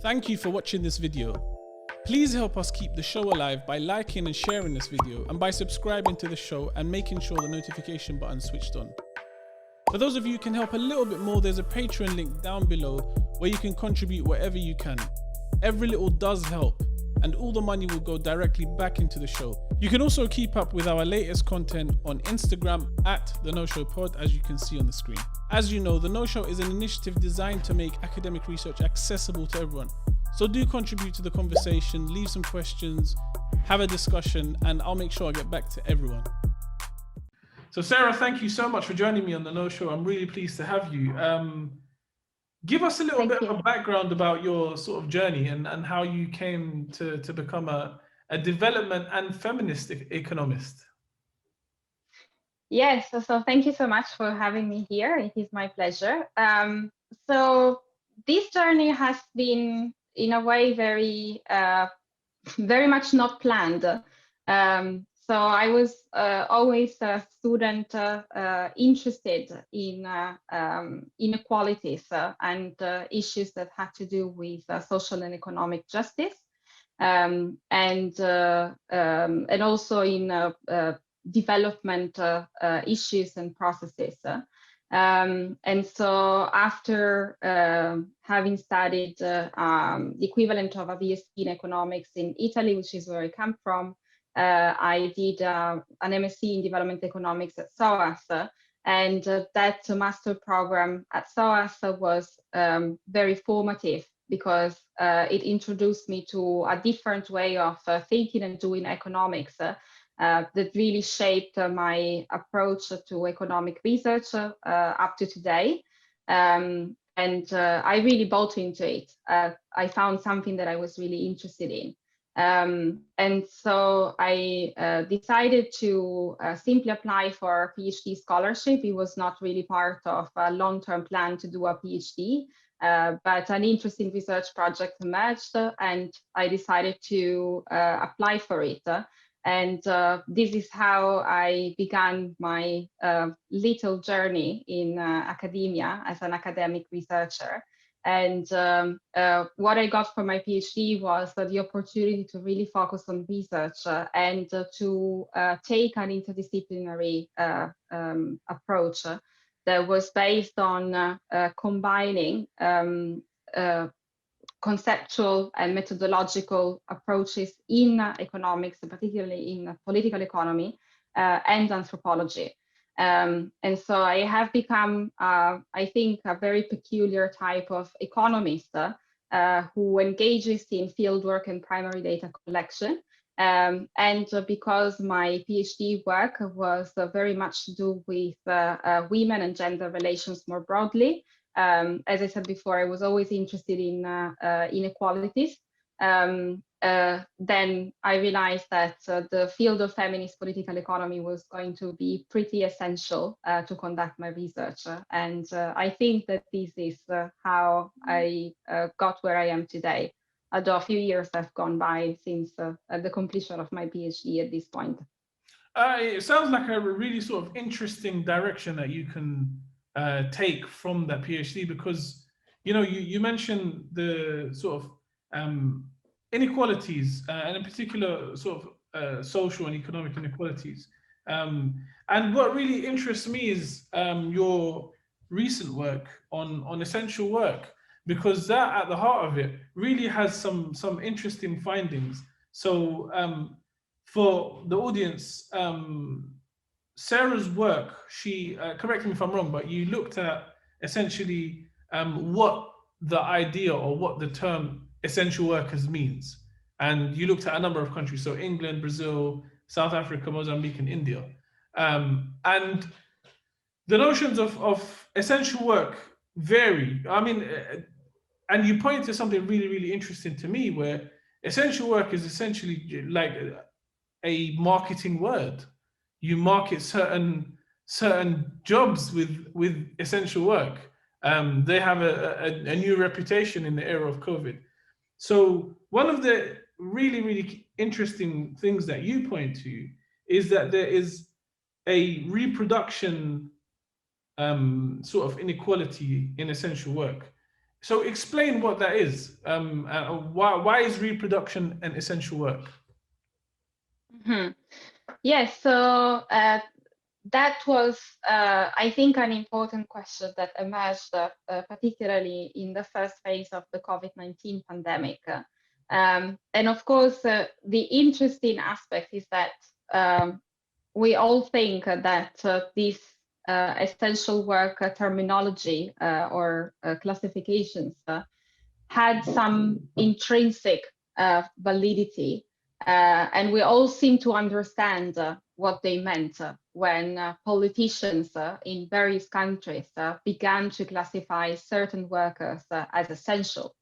Thank you for watching this video. Please help us keep the show alive by liking and sharing this video and by subscribing to the show and making sure the notification button is switched on. For those of you who can help a little bit more, there's a Patreon link down below where you can contribute whatever you can. Every little does help, and all the money will go directly back into the show. You can also keep up with our latest content on Instagram at The No Show Pod, as you can see on the screen. As you know, The No Show is an initiative designed to make academic research accessible to everyone. So do contribute to the conversation, leave some questions, have a discussion, and I'll make sure I get back to everyone. So Sarah, thank you so much for joining me on The No Show. I'm really pleased to have you. Give us a little bit of a background about your sort of journey and how you came to become a development and feminist economist. Yes, so thank you so much for having me here. It is my pleasure. So this journey has been, in a way, very much not planned. So I was always a student interested in inequalities and issues that had to do with social and economic justice, and also in development issues and processes. And so after having studied the equivalent of a BSc in economics in Italy, which is where I come from, I did an MSc in development economics at SOAS, and that master program at SOAS was very formative because it introduced me to a different way of thinking and doing economics that really shaped my approach to economic research up to today. And I really bought into it. I found something that I was really interested in. And so I decided to simply apply for a PhD scholarship. It was not really part of a long-term plan to do a PhD, but an interesting research project emerged, and I decided to apply for it. And this is how I began my little journey in academia as an academic researcher. And what I got from my PhD was the opportunity to really focus on research and to take an interdisciplinary approach that was based on combining conceptual and methodological approaches in economics, particularly in political economy and anthropology. And so I have become, I think, a very peculiar type of economist who engages in fieldwork and primary data collection. And because my PhD work was very much to do with women and gender relations more broadly, as I said before, I was always interested in inequalities. Then I realized that the field of feminist political economy was going to be pretty essential to conduct my research. And I think that this is how I got where I am today, although a few years have gone by since the completion of my PhD at this point. It sounds like a really sort of interesting direction that you can take from that PhD, because, you know, you mentioned the sort of inequalities, and in particular sort of social and economic inequalities. And what really interests me is your recent work on essential work, because that at the heart of it really has some interesting findings. So for the audience, Sarah's work, she, correct me if I'm wrong, but you looked at essentially what the idea or what the term essential workers means. And you looked at a number of countries, so England, Brazil, South Africa, Mozambique, and India. And the notions of essential work vary. I mean, and you point to something really, really interesting to me, where essential work is essentially like a marketing word. You market certain jobs with essential work. They have a new reputation in the era of COVID. So one of the really, really interesting things that you point to is that there is a reproduction sort of inequality in essential work. So explain what that is. Why is reproduction an essential work? Mhm. Yes, so that was, I think, an important question that emerged, particularly in the first phase of the COVID-19 pandemic. And of course, the interesting aspect is that we all think that this essential work terminology or classifications had some intrinsic validity. And we all seem to understand what they meant when politicians in various countries began to classify certain workers as essential.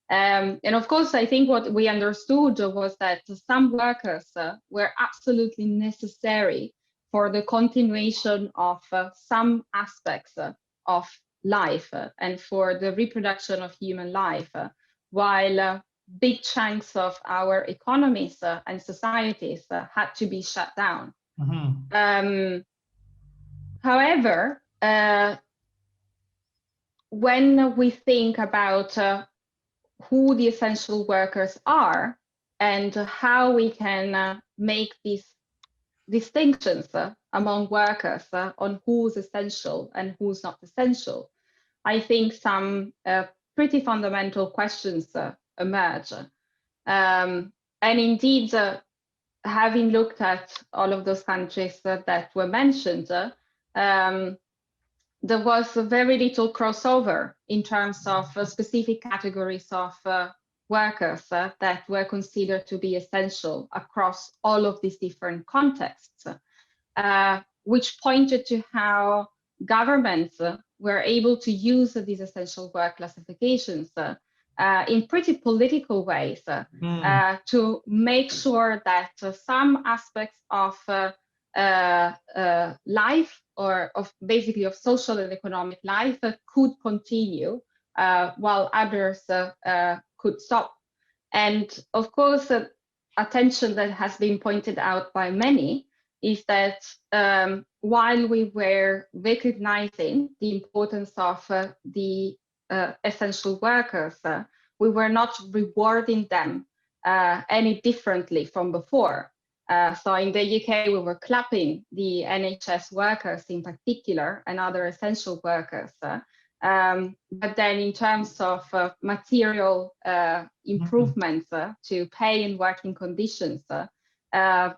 And of course, I think what we understood was that some workers were absolutely necessary for the continuation of some aspects of life and for the reproduction of human life, while big chunks of our economies and societies had to be shut down. However, when we think about who the essential workers are and how we can make these distinctions among workers on who's essential and who's not essential, I think some pretty fundamental questions emerge. And indeed, having looked at all of those countries that were mentioned, there was very little crossover in terms of specific categories of workers that were considered to be essential across all of these different contexts, which pointed to how governments were able to use these essential work classifications in pretty political ways to make sure that some aspects of life or of basically of social and economic life could continue while others could stop. And of course, attention that has been pointed out by many is that while we were recognizing the importance of the essential workers, we were not rewarding them any differently from before. So in the UK, we were clapping the NHS workers in particular and other essential workers. But then in terms of material improvements to pay and working conditions,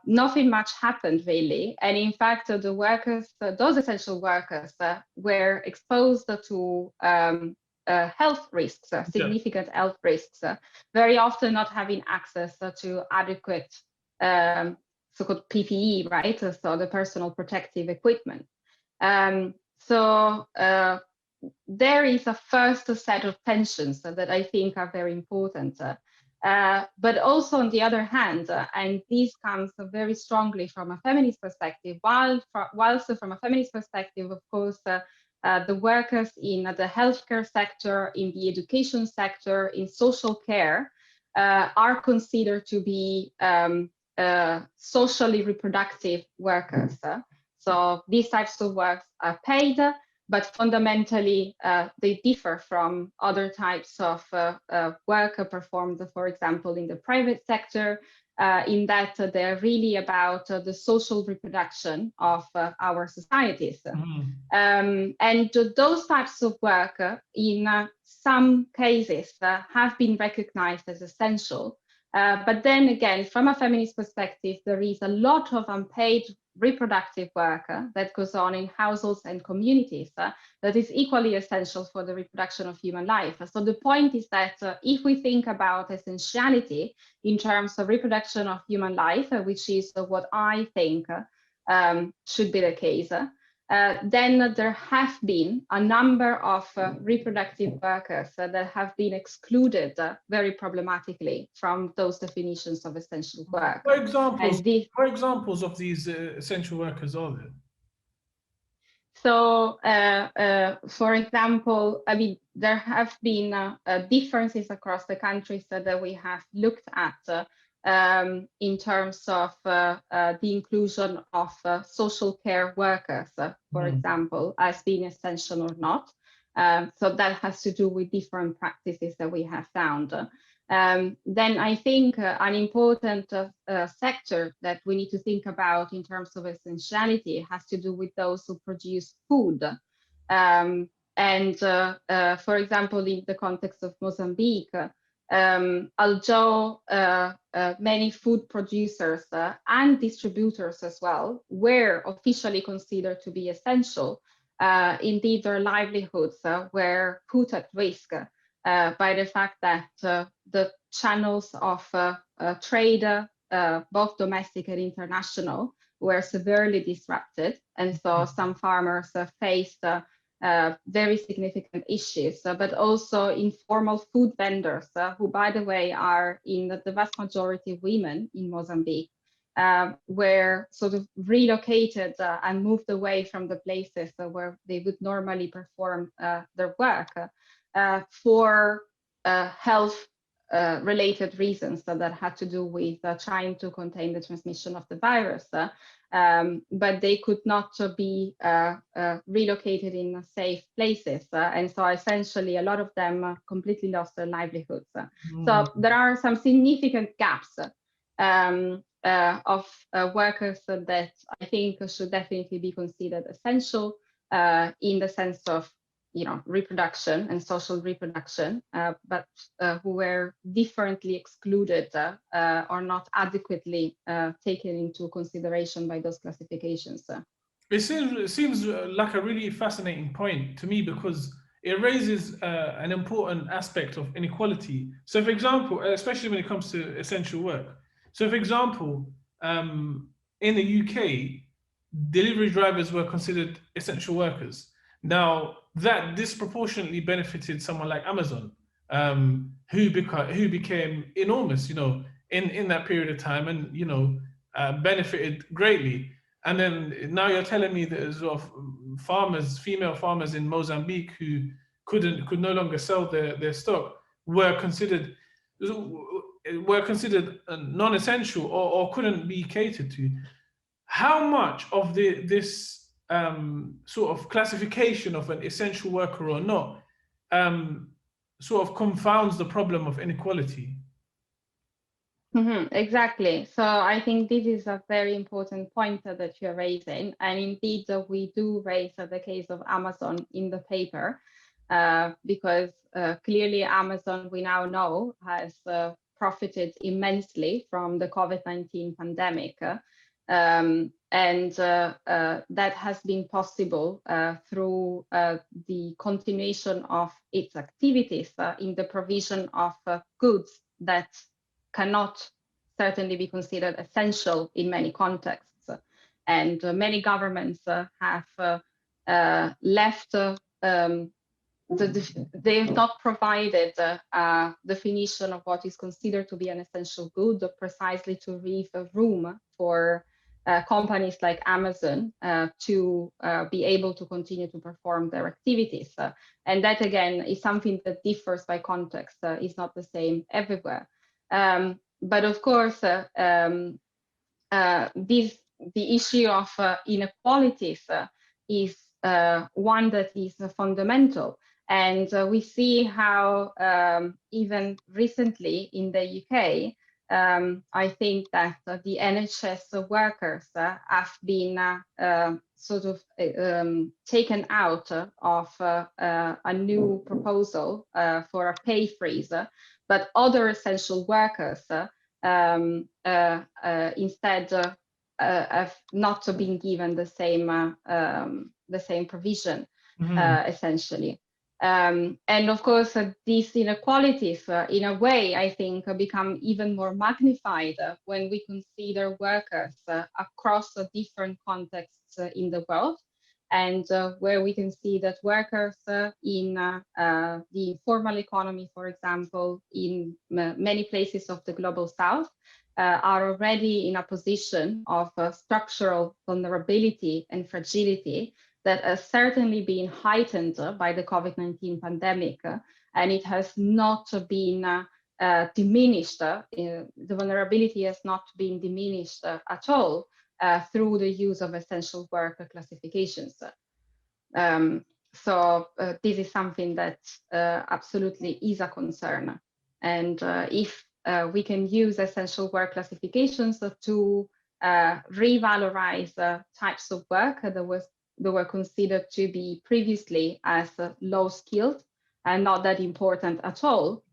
nothing much happened really. And in fact, the workers, those essential workers were exposed to health risks, significant health risks, very often not having access to adequate so-called PPE, right? So the personal protective equipment. So there is a first set of tensions that I think are very important. But also on the other hand, and this comes very strongly from a feminist perspective, whilst from a feminist perspective, of course, the workers in the healthcare sector, in the education sector, in social care, are considered to be socially reproductive workers. So these types of works are paid, but fundamentally they differ from other types of work performed, for example, in the private sector, in that they're really about the social reproduction of our societies. And those types of work, in some cases, have been recognized as essential. But then again, from a feminist perspective, there is a lot of unpaid reproductive work that goes on in households and communities that is equally essential for the reproduction of human life. So the point is that if we think about essentiality in terms of reproduction of human life, which is what I think should be the case, then there have been a number of reproductive workers that have been excluded very problematically from those definitions of essential work. What examples of these essential workers are there? So, for example, I mean, there have been differences across the countries that we have looked at in terms of the inclusion of social care workers, for example, as being essential or not. So that has to do with different practices that we have found. Then I think an important sector that we need to think about in terms of essentiality has to do with those who produce food. For example, in the context of Mozambique, although many food producers and distributors as well were officially considered to be essential, indeed their livelihoods were put at risk by the fact that the channels of trade, both domestic and international, were severely disrupted. And so some farmers faced very significant issues, but also informal food vendors, who, by the way, are in the vast majority women in Mozambique, were sort of relocated and moved away from the places where they would normally perform their work for health related reasons that had to do with trying to contain the transmission of the virus. But they could not be relocated in safe places. And so essentially a lot of them completely lost their livelihoods. So there are some significant gaps of workers that I think should definitely be considered essential in the sense of, reproduction and social reproduction, but who were differently excluded or not adequately taken into consideration by those classifications. It seems like a really fascinating point to me, because it raises an important aspect of inequality. So, for example, especially when it comes to essential work. So, for example, in the UK, delivery drivers were considered essential workers. Now, that disproportionately benefited someone like Amazon, who became enormous, in that period of time, and benefited greatly. And then now you're telling me that as well, female farmers in Mozambique who could no longer sell their stock were considered non-essential or couldn't be catered to. How much of this sort of classification of an essential worker or not sort of confounds the problem of inequality? Exactly. So I think this is a very important point that you're raising. And indeed, we do raise the case of Amazon in the paper, because clearly Amazon, we now know, has profited immensely from the COVID-19 pandemic. And that has been possible through the continuation of its activities in the provision of goods that cannot certainly be considered essential in many contexts. And many governments have left, they have not provided a definition of what is considered to be an essential good, precisely to leave room for companies like Amazon to be able to continue to perform their activities. And that, again, is something that differs by context, is not the same everywhere. But of course, the issue of inequalities is one that is fundamental. And we see how even recently in the UK, I think that the NHS workers have been sort of taken out of a new proposal for a pay freeze, but other essential workers instead have not been given the same provision, essentially. And of course, these inequalities, in a way, I think, become even more magnified when we consider workers across different contexts in the world, and where we can see that workers in the informal economy, for example, in many places of the global south, are already in a position of structural vulnerability and fragility that has certainly been heightened by the COVID-19 pandemic, and it has not been diminished. The vulnerability has not been diminished at all through the use of essential work classifications. So this is something that absolutely is a concern. And if we can use essential work classifications to revalorize types of work that were considered to be previously as low skilled and not that important at all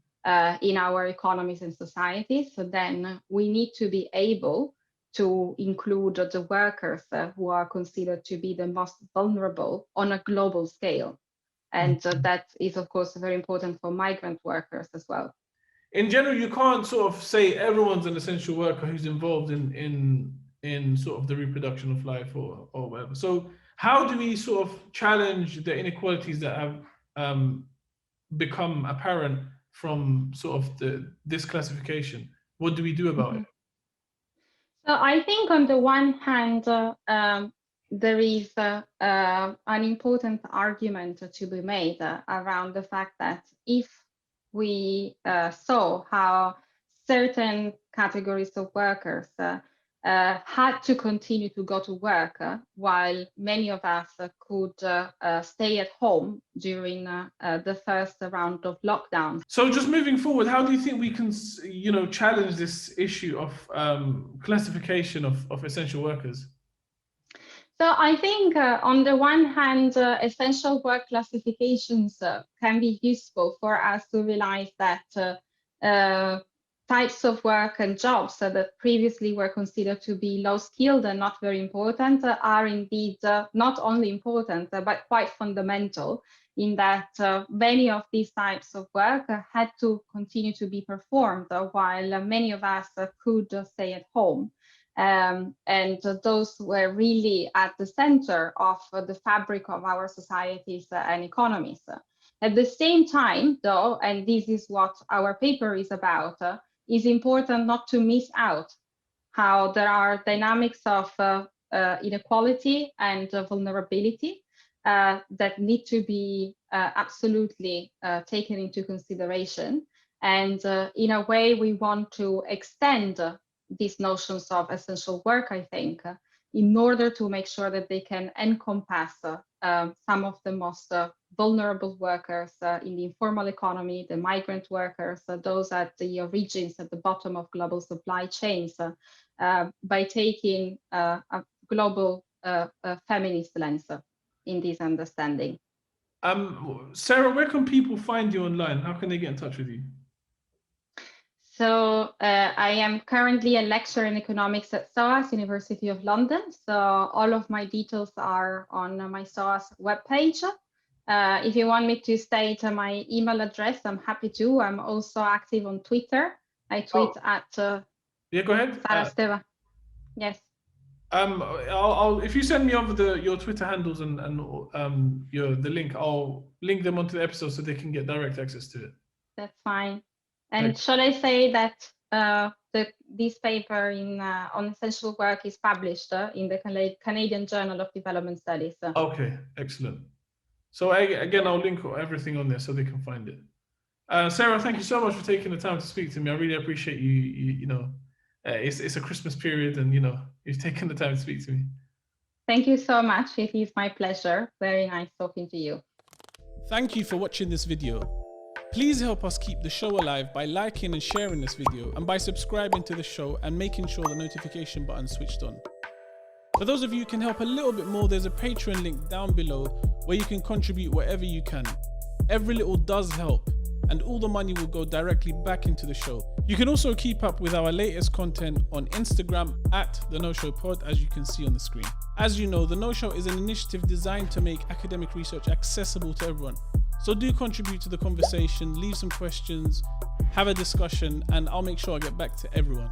in our economies and societies, so then we need to be able to include the workers who are considered to be the most vulnerable on a global scale. And that is, of course, very important for migrant workers as well. In general, you can't sort of say everyone's an essential worker who's involved in sort of the reproduction of life or whatever. So how do we sort of challenge the inequalities that have become apparent from sort of this classification? What do we do about it? So I think on the one hand, there is an important argument to be made around the fact that if we saw how certain categories of workers had to continue to go to work while many of us could stay at home during the first round of lockdown. So just moving forward, how do you think we can, challenge this issue of classification of essential workers? So I think on the one hand, essential work classifications can be useful for us to realize that types of work and jobs that previously were considered to be low skilled and not very important are indeed not only important, but quite fundamental in that many of these types of work had to continue to be performed while many of us could stay at home. And those were really at the center of the fabric of our societies and economies. At the same time, though, and this is what our paper is about, is important not to miss out how there are dynamics of inequality and vulnerability that need to be absolutely taken into consideration. And in a way, we want to extend these notions of essential work, I think, in order to make sure that they can encompass some of the most vulnerable workers in the informal economy, the migrant workers, those at the origins, at the bottom of global supply chains, by taking a global feminist lens in this understanding. Sarah, where can people find you online? How can they get in touch with you? So I am currently a lecturer in economics at SOAS University of London. So all of my details are on my SOAS webpage. If you want me to state my email address, I'm happy to. I'm also active on Twitter. I tweet at yeah, go ahead. Sara Stevano. Yes. I'll if you send me over your Twitter handles and the link, I'll link them onto the episode so they can get direct access to it. That's fine. And should I say that this paper on essential work is published in the Canadian Journal of Development Studies? Okay, excellent. So again, I'll link everything on there so they can find it. Sarah, thank you so much for taking the time to speak to me. I really appreciate you. It's a Christmas period, and you've taken the time to speak to me. Thank you so much. It is my pleasure. Very nice talking to you. Thank you for watching this video. Please help us keep the show alive by liking and sharing this video, and by subscribing to the show and making sure the notification button is switched on. For those of you who can help a little bit more, there's a Patreon link down below where you can contribute whatever you can. Every little does help, and all the money will go directly back into the show. You can also keep up with our latest content on Instagram at The No Show Pod, as you can see on the screen. As you know, The No Show is an initiative designed to make academic research accessible to everyone. So do contribute to the conversation, leave some questions, have a discussion, and I'll make sure I get back to everyone.